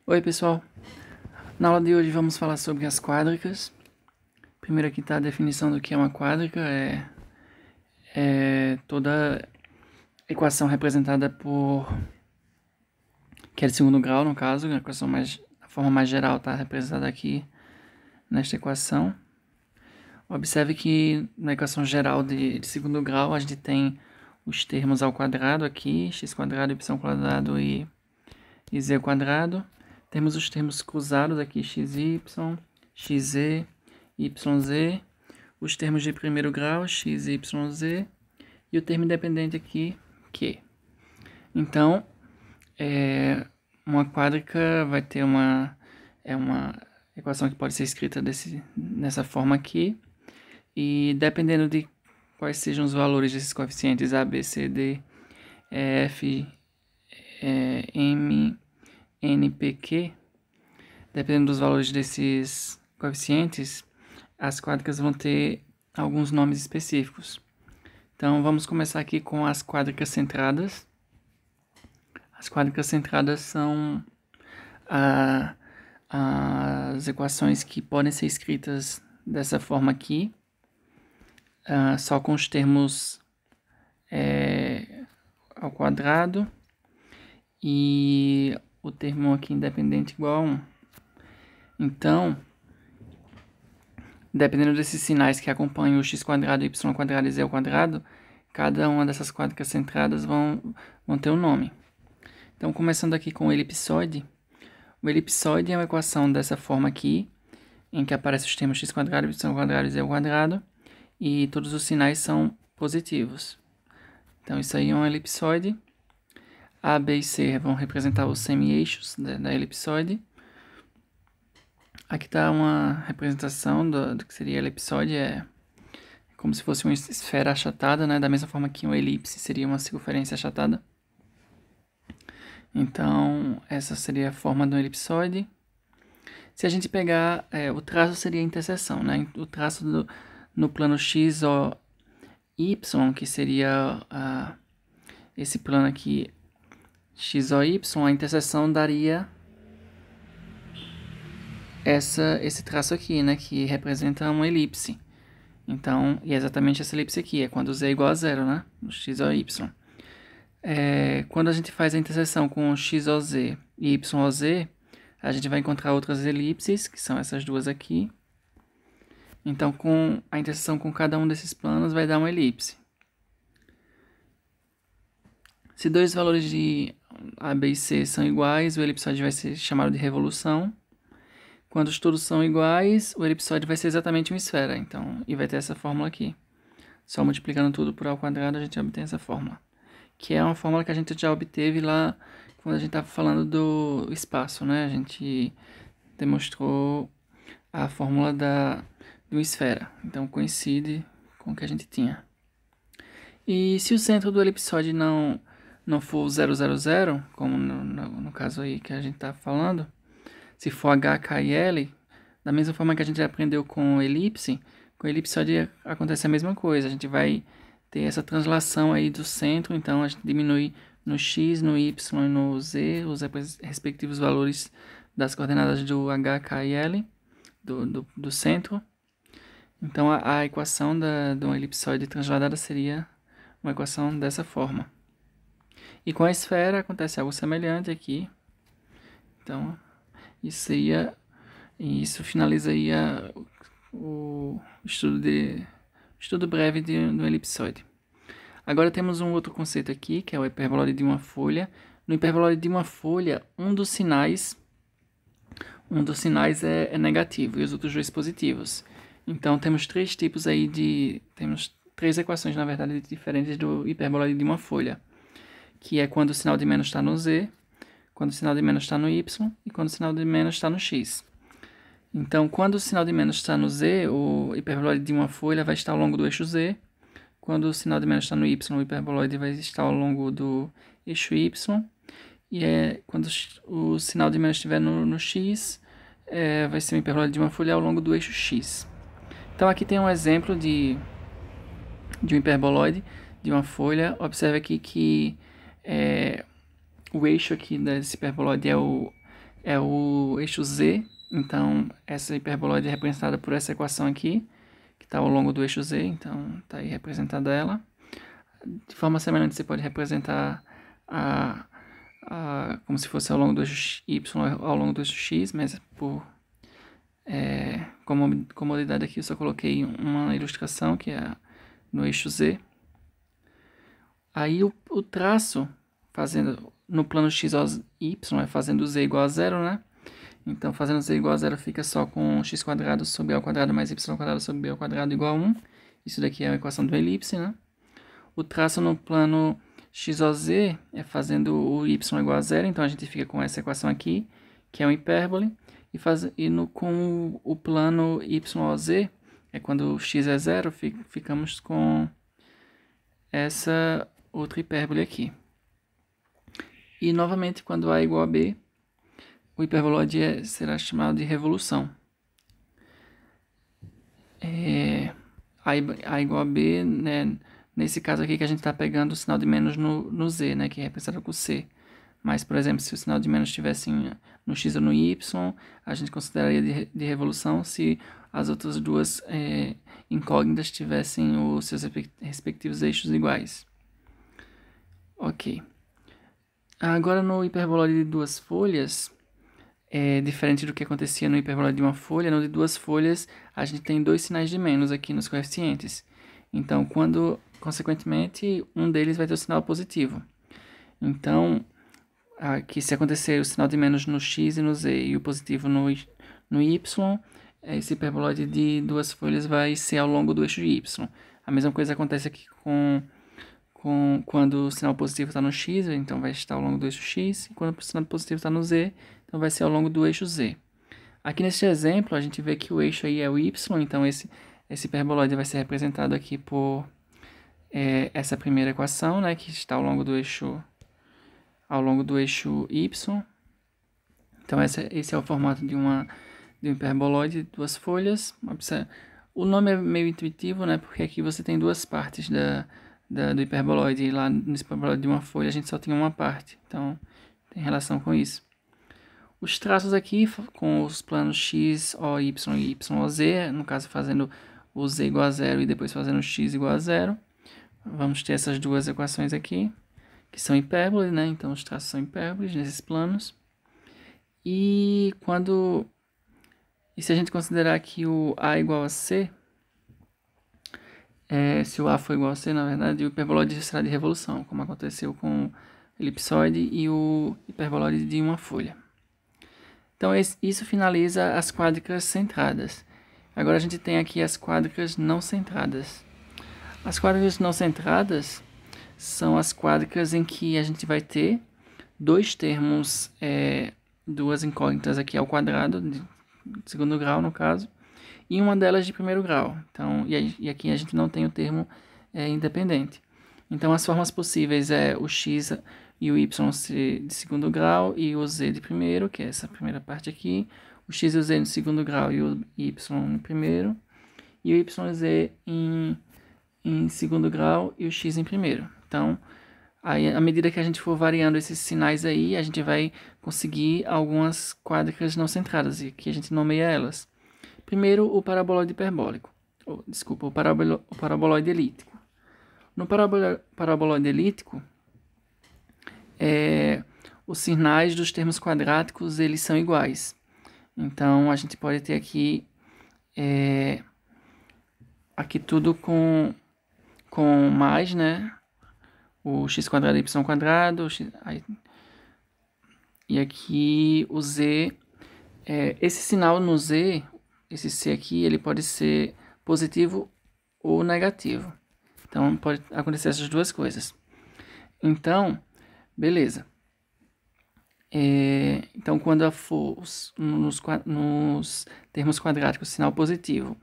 Oi pessoal, na aula de hoje vamos falar sobre as quádricas. Primeiro aqui está a definição do que é uma quádrica, é toda equação representada por, que é de segundo grau no caso, a forma mais geral está representada aqui nesta equação. Observe que na equação geral de segundo grau a gente tem os termos ao quadrado aqui, x quadrado, y quadrado e z quadrado. Temos os termos cruzados aqui, xy, xz, yz, os termos de primeiro grau, x, y, z, e o termo independente aqui, q. Então, uma quádrica vai ter uma equação que pode ser escrita nessa forma aqui, e dependendo de quais sejam os valores desses coeficientes a, b, c, d, e, f, m, n, p, q, dependendo dos valores desses coeficientes, as quádricas vão ter alguns nomes específicos. Então, vamos começar aqui com as quádricas centradas. As quádricas centradas são as equações que podem ser escritas dessa forma aqui, só com os termos ao quadrado e o termo aqui independente igual a 1. Então, dependendo desses sinais que acompanham o x quadrado, y quadrado e z ao quadrado, cada uma dessas quádricas centradas vão ter um nome. Então, começando aqui com o elipsoide. O elipsoide é uma equação dessa forma aqui, em que aparecem os termos x quadrado, y quadrado e z ao quadrado, e todos os sinais são positivos. Então, isso aí é um elipsoide. A, B e C vão representar os semi-eixos da elipsoide. Aqui está uma representação do que seria a elipsoide, é como se fosse uma esfera achatada, né? Da mesma forma que uma elipse seria uma circunferência achatada. Então, essa seria a forma do elipsoide. Se a gente pegar, o traço seria a interseção, né? O traço no plano x, o y, que seria esse plano aqui, x, o, y, a interseção daria esse traço aqui, né, que representa uma elipse. Então, e é exatamente essa elipse aqui, é quando z é igual a zero, né, no x ou y. Quando a gente faz a interseção com x ou z e y ou z, a gente vai encontrar outras elipses, que são essas duas aqui. Então, com a interseção com cada um desses planos vai dar uma elipse. Se dois valores de a, b e c são iguais, o elipsoide vai ser chamado de revolução. Quando todos são iguais, o elipsoide vai ser exatamente uma esfera, então, e vai ter essa fórmula aqui. Só multiplicando tudo por a ao quadrado, a gente obtém essa fórmula. Que é uma fórmula que a gente já obteve lá quando a gente estava falando do espaço, né? A gente demonstrou a fórmula de uma esfera. Então, coincide com o que a gente tinha. E se o centro do elipsoide não for 0, 0, 0, como no caso aí que a gente está falando, se for H, K e L, da mesma forma que a gente aprendeu com elipse acontece a mesma coisa. A gente vai ter essa translação aí do centro, então a gente diminui no x, no y e no z, os respectivos valores das coordenadas do H, K e L, do centro. Então a equação de uma elipsoide transladada seria uma equação dessa forma. E com a esfera acontece algo semelhante aqui. Então, isso finaliza aí o estudo breve de um elipsoide. Agora temos um outro conceito aqui, que é o hiperboloide de uma folha. No hiperboloide de uma folha, um dos sinais é negativo e os outros dois positivos. Então temos três tipos aí temos três equações, na verdade, diferentes do hiperboloide de uma folha, que é quando o sinal de menos está no z, quando o sinal de menos está no y e quando o sinal de menos está no x. Então, quando o sinal de menos está no z, o hiperboloide de uma folha vai estar ao longo do eixo z. Quando o sinal de menos está no y, o hiperboloide vai estar ao longo do eixo y. E quando o sinal de menos estiver no x, vai ser um hiperboloide de uma folha ao longo do eixo x. Então, aqui tem um exemplo de um hiperboloide de uma folha. Observe aqui que o eixo aqui desse hiperboloide é é o eixo z, então essa hiperboloide é representada por essa equação aqui, que está ao longo do eixo z, então está aí representada ela. De forma semelhante, você pode representar como se fosse ao longo do eixo y, ao longo do eixo x, mas por comodidade aqui eu só coloquei uma ilustração, que é no eixo z. Aí o traço, fazendo no plano x y, fazendo z igual a zero, né? Então, fazendo z igual a zero fica só com x² sobre a ao quadrado mais y² sobre b ao quadrado igual a 1. Isso daqui é a equação do elipse, né? O traço no plano XOZ é fazendo o y igual a zero, então a gente fica com essa equação aqui, que é uma hipérbole. Com o plano YOZ, é quando x é zero, ficamos com essa outra hipérbole aqui. E novamente, quando A é igual a B, o hiperboloide será chamado de revolução. A é igual a B, né? Nesse caso aqui que a gente está pegando o sinal de menos no Z, né, que é representado com C. Mas, por exemplo, se o sinal de menos estivesse no X ou no Y, a gente consideraria de revolução se as outras duas incógnitas tivessem os seus respectivos eixos iguais. Ok. Agora no hiperboloide de duas folhas, diferente do que acontecia no hiperboloide de uma folha, no de duas folhas a gente tem dois sinais de menos aqui nos coeficientes. Então, consequentemente, um deles vai ter o sinal positivo. Então, aqui se acontecer o sinal de menos no x e no z e o positivo no y, esse hiperboloide de duas folhas vai ser ao longo do eixo y. A mesma coisa acontece aqui quando o sinal positivo está no x, então vai estar ao longo do eixo x, e quando o sinal positivo está no z, então vai ser ao longo do eixo z. Aqui neste exemplo, a gente vê que o eixo aí é o y, então esse hiperboloide vai ser representado aqui por essa primeira equação, né, que está ao longo do eixo y. Então esse é o formato de um hiperboloide de duas folhas. O nome é meio intuitivo, né, porque aqui você tem duas partes do hiperboloide, e lá no hiperboloide de uma folha a gente só tinha uma parte, então tem relação com isso. Os traços aqui com os planos x, o, y e y, o, z, no caso fazendo o z igual a zero e depois fazendo o x igual a zero. Vamos ter essas duas equações aqui, que são hipérboles, né? Então os traços são hipérboles nesses planos. E se a gente considerar que o A é igual a C, se o A for igual a C, na verdade, o hiperboloide será de revolução, como aconteceu com o elipsoide e o hiperboloide de uma folha. Então isso finaliza as quádricas centradas. Agora a gente tem aqui as quádricas não centradas. As quádricas não centradas são as quádricas em que a gente vai ter dois termos, duas incógnitas aqui ao quadrado, de segundo grau no caso, e uma delas de primeiro grau. Então, e aqui a gente não tem o termo independente. Então as formas possíveis é o x e o y ser de segundo grau e o z de primeiro, que é essa primeira parte aqui, o x e o z no segundo grau e o y no primeiro, e o y e z em segundo grau e o x em primeiro. Então, aí, à medida que a gente for variando esses sinais aí, a gente vai conseguir algumas quádricas não centradas, e aqui a gente nomeia elas. Primeiro, o paraboloide hiperbólico. O paraboloide elíptico. No paraboloide elíptico, os sinais dos termos quadráticos eles são iguais. Então, a gente pode ter aqui tudo com mais, né? O x² e y², e aqui o z, esse sinal no z, esse c aqui, ele pode ser positivo ou negativo. Então, pode acontecer essas duas coisas. Então, beleza. Então, quando for nos termos quadráticos sinal positivo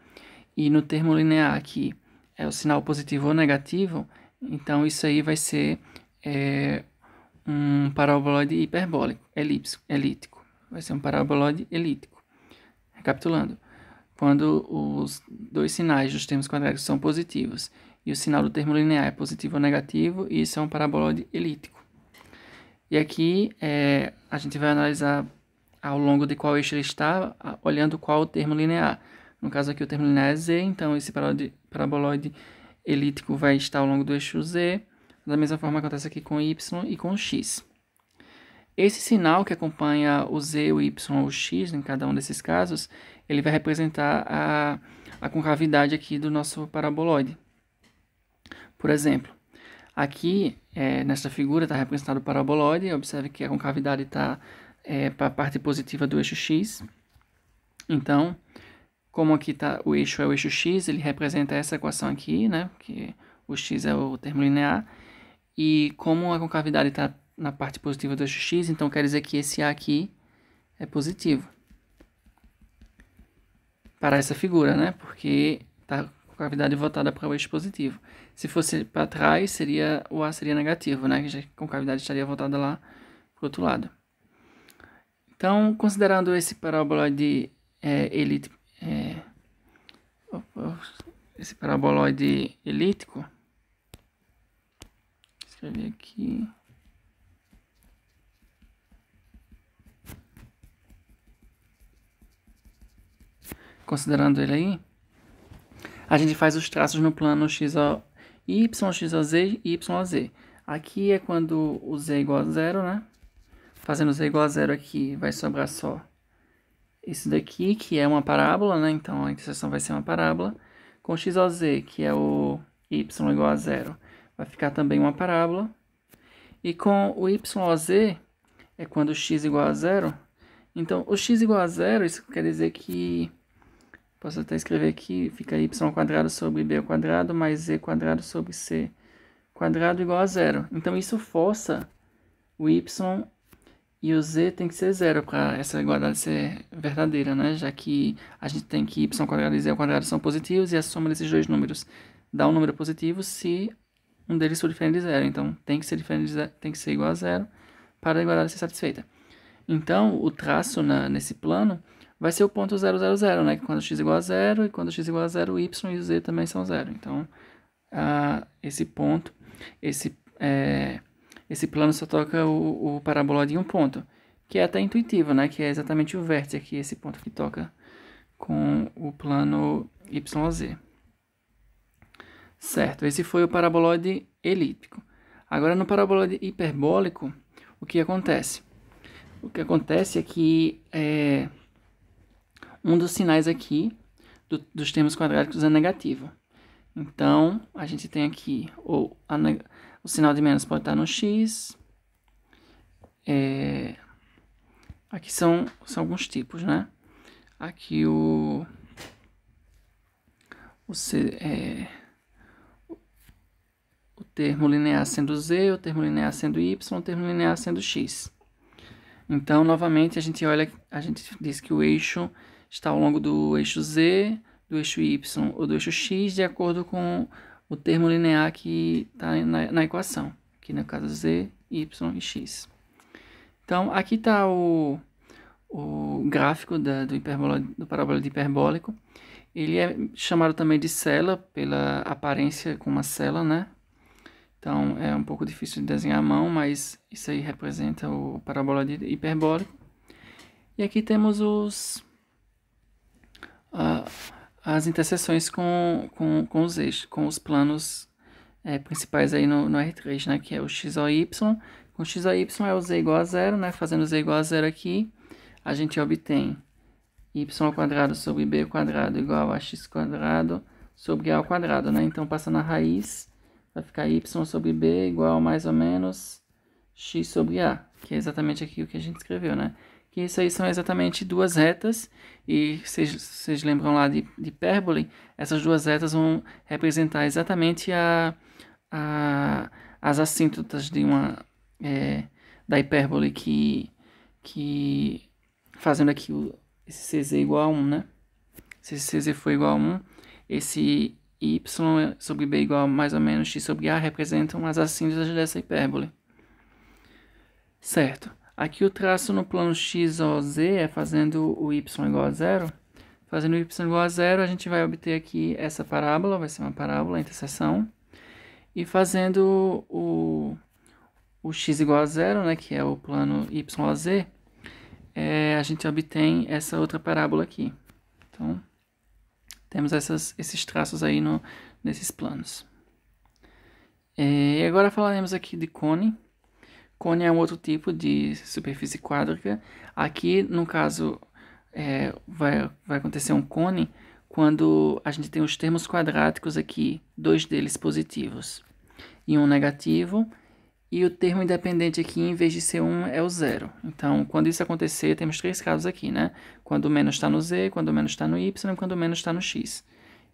e no termo linear aqui é o sinal positivo ou negativo, então isso aí vai ser um paraboloide hiperbólico, elíptico. Vai ser um paraboloide elíptico. Recapitulando, quando os dois sinais dos termos quadráticos são positivos e o sinal do termo linear é positivo ou negativo, isso é um paraboloide elíptico. E aqui a gente vai analisar ao longo de qual eixo ele está, olhando qual o termo linear. No caso aqui o termo linear é z, então esse paraboloide elíptico vai estar ao longo do eixo z. Da mesma forma acontece aqui com y e com x. Esse sinal que acompanha o z, o y ou o x, em cada um desses casos, ele vai representar a concavidade aqui do nosso paraboloide. Por exemplo, aqui, nesta figura, está representado o paraboloide. Observe que a concavidade está para a parte positiva do eixo x. Então, como aqui o eixo é o eixo x, ele representa essa equação aqui, né? Que o x é o termo linear. E como a concavidade está na parte positiva do eixo x, então quer dizer que esse A aqui é positivo. Para essa figura, né? Porque está a concavidade voltada para o eixo positivo. Se fosse para trás, o A seria negativo, né? Que a concavidade estaria voltada lá para o outro lado. Então, considerando esse paraboloide elíptico, vou escrever aqui. Considerando ele aí, a gente faz os traços no plano XY, XOZ e YZ. Aqui é quando o Z é igual a zero, né? Fazendo Z igual a zero aqui, vai sobrar só esse daqui, que é uma parábola, né? Então a interseção vai ser uma parábola. Com XOZ, que é o Y igual a zero, vai ficar também uma parábola. E com o YOZ, é quando o x igual a zero. Então, o x igual a zero, isso quer dizer que... Posso até escrever aqui, fica y quadrado sobre b ao quadrado mais z quadrado sobre c quadrado igual a zero. Então, isso força o y e o z tem que ser zero para essa igualdade ser verdadeira, né? Já que a gente tem que y quadrado e z ao quadrado são positivos e a soma desses dois números dá um número positivo se um deles for diferente de zero. Então, tem que ser diferente de zero, tem que ser igual a zero para a igualdade ser satisfeita. Então, o traço nesse plano vai ser o ponto 0, 0, 0, né? Quando x igual a zero, e quando x igual a zero, o y e o z também são zero. Então, esse ponto, esse plano só toca o paraboloide em um ponto, que é até intuitivo, né? Que é exatamente o vértice aqui, esse ponto que toca com o plano YZ. Certo, esse foi o paraboloide elíptico. Agora, no paraboloide hiperbólico, o que acontece? O que acontece é que um dos sinais aqui dos termos quadráticos é negativo. Então, a gente tem aqui o sinal de menos pode estar no x. Aqui são alguns tipos, né? Aqui o termo linear sendo z, o termo linear sendo y, o termo linear sendo x. Então, novamente, a gente diz que o eixo está ao longo do eixo z, do eixo y ou do eixo x, de acordo com o termo linear que está na equação. Aqui no caso z, y e x. Então, aqui está o gráfico do paraboloide hiperbólico. Ele é chamado também de cela, pela aparência com uma cela, né? Então, é um pouco difícil de desenhar à mão, mas isso aí representa o paraboloide hiperbólico. E aqui temos as interseções com os eixos, com os planos principais aí no R3, né? Que é o x ou y. Com x ou y é o z igual a zero, né? Fazendo z igual a zero aqui, a gente obtém y ao quadrado sobre b ao quadrado igual a x quadrado sobre a ao quadrado, né? Então, passando a raiz, vai ficar y sobre b igual a mais ou menos x sobre a, que é exatamente aqui o que a gente escreveu, né? Que isso aí são exatamente duas retas, e vocês lembram lá de hipérbole, essas duas retas vão representar exatamente as assíntotas de da hipérbole que fazendo aqui esse cz igual a 1, né? Se esse cz for igual a 1, esse y sobre b igual a mais ou menos x sobre a representam as assíntotas dessa hipérbole. Certo. Aqui o traço no plano x ou z é fazendo o y igual a zero. Fazendo o y igual a zero, a gente vai obter aqui essa parábola, vai ser uma parábola, a interseção. E fazendo o x igual a zero, né, que é o plano y ou z, a gente obtém essa outra parábola aqui. Então, temos esses traços aí nesses planos. E agora falaremos aqui de cone. Cone é um outro tipo de superfície quádrica. Aqui, no caso, vai acontecer um cone quando a gente tem os termos quadráticos aqui, 2 deles positivos e um negativo, e o termo independente aqui, em vez de ser 1, é o 0. Então, quando isso acontecer, temos 3 casos aqui, né? Quando o menos está no z, quando o menos está no y e quando o menos está no x.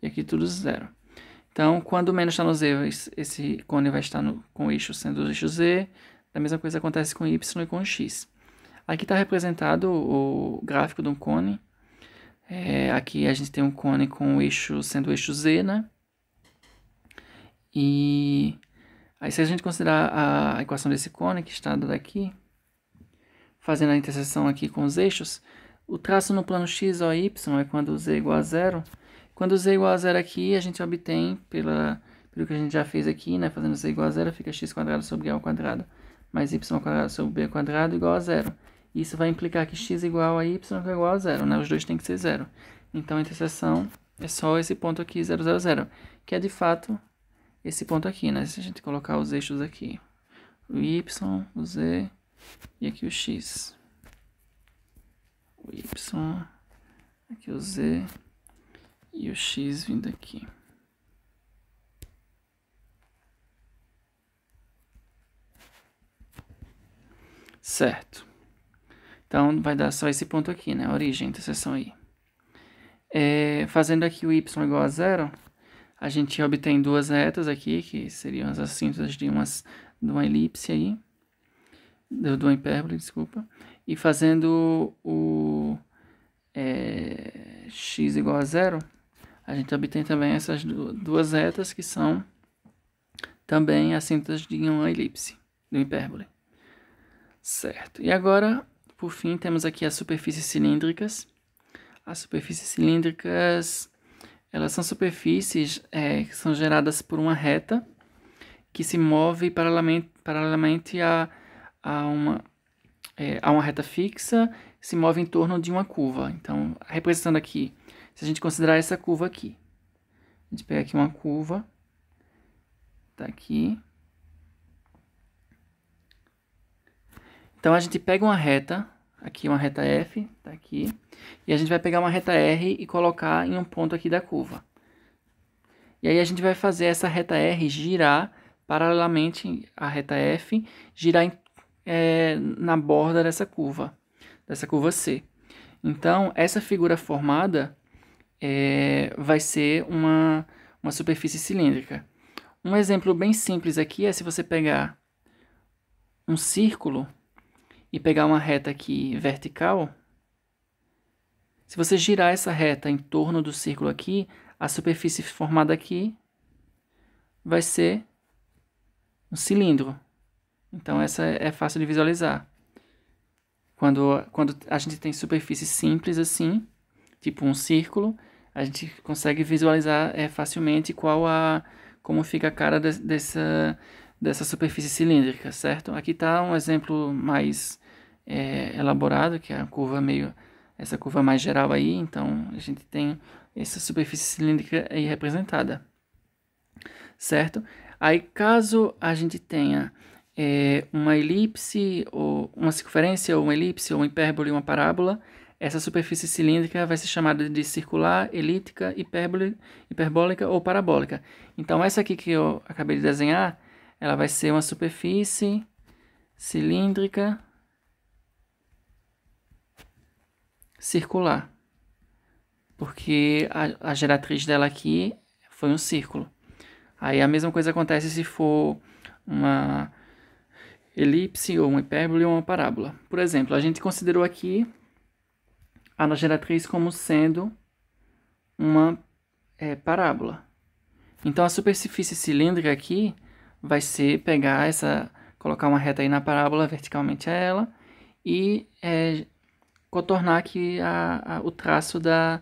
E aqui tudo 0. Então, quando o menos está no z, esse cone vai estar com o eixo sendo o eixo z. A mesma coisa acontece com y e com x. Aqui está representado o gráfico de um cone. Aqui a gente tem um cone com o eixo sendo o eixo z, né? E aí, se a gente considerar a equação desse cone, que está daqui, fazendo a interseção aqui com os eixos, o traço no plano x ou y é quando z é igual a 0. Quando z é igual a 0 aqui, a gente obtém, pelo que a gente já fez aqui, né? Fazendo z igual a 0, fica x² sobre a ao quadrado mais y² sobre b quadrado igual a 0. Isso vai implicar que x igual a y é igual a 0, né? Os dois têm que ser 0. Então, a interseção é só esse ponto aqui, 0, 0, 0, que é de fato esse ponto aqui, né? Se a gente colocar os eixos aqui, o y, o z e aqui o x. O y, aqui o z e o x vindo aqui. Certo. Então, vai dar só esse ponto aqui, né? A origem, a interseção aí. Fazendo aqui o y igual a 0, a gente obtém 2 retas aqui, que seriam as assíntotas de uma elipse aí. De uma hipérbole, desculpa. E fazendo o x igual a 0, a gente obtém também essas 2 retas, que são também assíntotas de uma elipse, de uma hipérbole. Certo. E agora, por fim, temos aqui as superfícies cilíndricas. As superfícies cilíndricas, elas são superfícies que são geradas por uma reta que se move paralelamente a uma reta fixa, se move em torno de uma curva. Então, representando aqui, se a gente considerar essa curva aqui, a gente pega aqui uma curva, tá aqui. Então, a gente pega uma reta, aqui uma reta F, tá aqui, e a gente vai pegar uma reta R e colocar em um ponto aqui da curva. E aí a gente vai fazer essa reta R girar paralelamente à reta F, girar na borda dessa curva C. Então, essa figura formada vai ser uma superfície cilíndrica. Um exemplo bem simples aqui é se você pegar um círculo e pegar uma reta aqui vertical. Se você girar essa reta em torno do círculo aqui, a superfície formada aqui vai ser um cilindro. Então, essa é fácil de visualizar. Quando a gente tem superfície simples assim, tipo um círculo, a gente consegue visualizar facilmente como fica a cara dessa superfície cilíndrica, certo? Aqui está um exemplo mais elaborado, que é a curva essa curva mais geral aí. Então, a gente tem essa superfície cilíndrica aí representada, certo? Aí, caso a gente tenha uma elipse, ou uma circunferência, ou uma elipse, ou uma hipérbole, uma parábola, essa superfície cilíndrica vai ser chamada de circular, elíptica, hiperbólica ou parabólica. Então, essa aqui que eu acabei de desenhar, ela vai ser uma superfície cilíndrica circular, porque a geratriz dela aqui foi um círculo. Aí a mesma coisa acontece se for uma elipse, ou uma hipérbole, ou uma parábola. Por exemplo, a gente considerou aqui a geratriz como sendo uma parábola. Então, a superfície cilíndrica aqui vai ser colocar uma reta aí na parábola verticalmente a ela e contornar aqui o traço da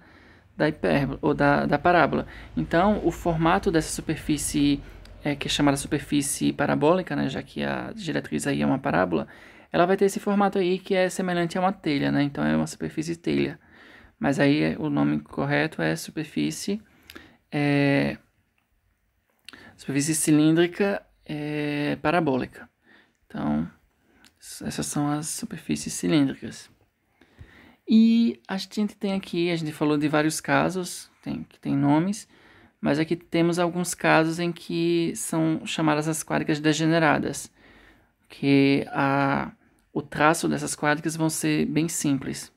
hipérbole, ou da parábola. Então, o formato dessa superfície, que é chamada superfície parabólica, né, já que a geratriz aí é uma parábola, ela vai ter esse formato aí que é semelhante a uma telha, né? Então é uma superfície telha. Mas aí o nome correto é superfície cilíndrica parabólica. Então, essas são as superfícies cilíndricas. E a gente tem aqui, a gente falou de vários casos, que tem nomes, mas aqui temos alguns casos em que são chamadas as quádricas degeneradas, que o traço dessas quádricas vão ser bem simples.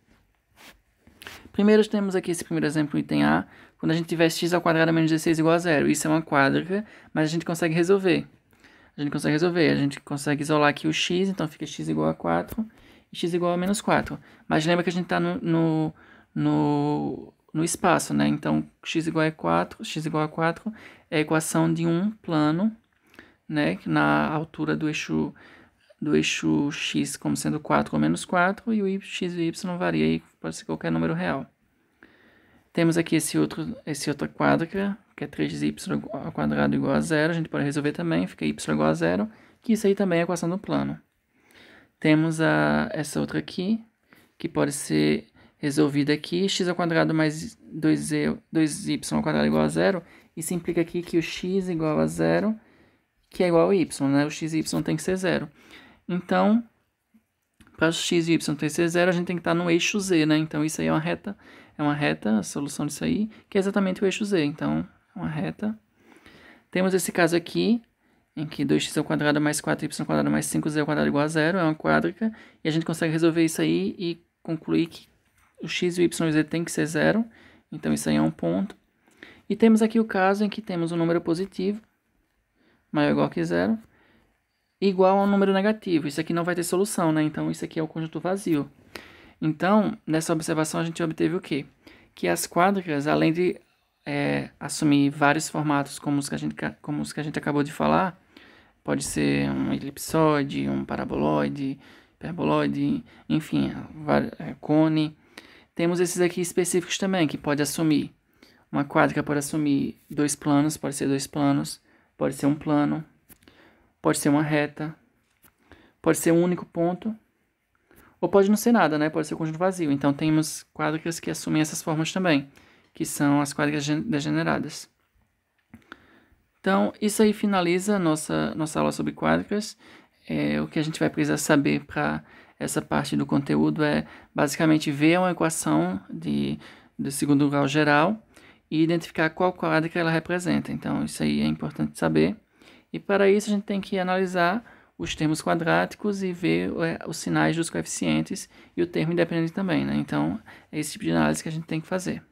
Primeiro temos aqui esse primeiro exemplo, item A, quando a gente tiver x ao quadrado menos 16 igual a zero. Isso é uma quádrica, mas a gente consegue resolver. A gente consegue isolar aqui o x, então fica x igual a 4 e x igual a menos 4. Mas lembra que a gente está no espaço, né? Então, x igual a 4 é a equação de um plano, né? Na altura do eixo x como sendo 4 ou menos 4, e o x e o y varia aí, pode ser qualquer número real. Temos aqui essa outra quádrica, que é 3y ao quadrado igual a zero. A gente pode resolver também, fica y igual a zero, que isso aí também é a equação do plano. Temos essa outra aqui, que pode ser resolvida aqui, x ao quadrado mais 2y ao quadrado igual a zero. Isso implica aqui que o x igual a zero, que é igual ao y, né? O x e y tem que ser zero. Então, para o x e y ter que ser zero, a gente tem que estar no eixo z, né? Então, isso aí é uma reta, a solução disso aí, que é exatamente o eixo z. Então, é uma reta. Temos esse caso aqui, em que 2x ao quadrado mais 4y ao quadrado mais 5z ao quadrado igual a zero, é uma quádrica, e a gente consegue resolver isso aí e concluir que o x, o y e o z tem que ser zero. Então, isso aí é um ponto. E temos aqui o caso em que temos um número positivo, maior ou igual que zero, igual a um número negativo. Isso aqui não vai ter solução, né? Então, isso aqui é o conjunto vazio. Então, nessa observação, a gente obteve o quê? Que as quádricas, além de assumir vários formatos como os que a gente acabou de falar, pode ser um elipsoide, um paraboloide, hiperboloide, enfim, cone. Temos esses aqui específicos também, que pode assumir. Uma quádrica pode assumir dois planos, pode ser dois planos, pode ser um plano, pode ser uma reta, pode ser um único ponto, ou pode não ser nada, né? Pode ser um conjunto vazio. Então, temos quádricas que assumem essas formas também, que são as quádricas degeneradas. Então, isso aí finaliza a nossa aula sobre quádricas. O que a gente vai precisar saber para essa parte do conteúdo é, basicamente, ver uma equação de segundo grau geral e identificar qual quádrica ela representa. Então, isso aí é importante saber. E para isso, a gente tem que analisar os termos quadráticos e ver os sinais dos coeficientes e o termo independente também, né? Então, é esse tipo de análise que a gente tem que fazer.